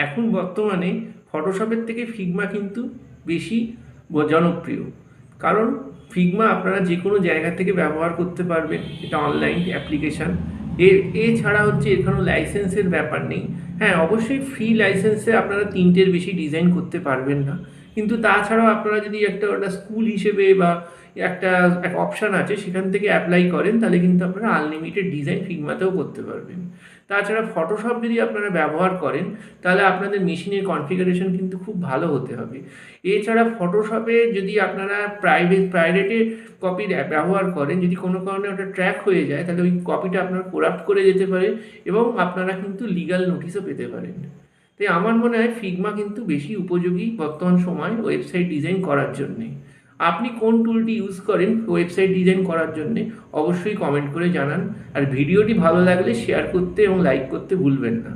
এখন বর্তমানে ফটোশপের থেকে ফিগমা কিন্তু বেশি জনপ্রিয়। কারণ ফিগমা আপনারা যে কোনো জায়গা থেকে ব্যবহার করতে পারবেন, এটা অনলাইন অ্যাপ্লিকেশান। এছাড়া হচ্ছে এখানেও লাইসেন্সের ব্যাপার নেই। হ্যাঁ, অবশ্যই ফ্রি লাইসেন্সে আপনারা 3টের বেশি ডিজাইন করতে পারবেন না, কিন্তু তাছাড়াও আপনারা যদি ওটা স্কুল হিসেবে বা একটা এক অপশান আছে সেখান থেকে অ্যাপ্লাই করেন, তাহলে কিন্তু আপনারা আনলিমিটেড ডিজাইন ফিগমাতেও করতে পারবেন। তাছাড়া ফটোশপ যদি আপনারা ব্যবহার করেন, তাহলে আপনাদের মেশিনের কনফিগারেশন কিন্তু খুব ভালো হতে হবে। এছাড়া ফটোশপে যদি আপনারা প্রাইভেটে কপি ব্যবহার করেন, যদি কোনো কারণে ওটা ট্র্যাক হয়ে যায়, তাহলে ওই কপিটা আপনার করাপ্ট করে যেতে পারে এবং আপনারা কিন্তু লিগ্যাল নোটিশও পেতে পারেন। তাই আমার মনে হয় ফিগমা কিন্তু বেশি উপযোগী বর্তমান সময় ওয়েবসাইট ডিজাইন করার জন্যে। আপনি কোন টুলটি ইউজ করেন ওয়েবসাইট ডিজাইন করার জন্যে অবশ্যই কমেন্ট করে জানান। আর ভিডিওটি ভালো লাগলে শেয়ার করতে এবং লাইক করতে ভুলবেন না।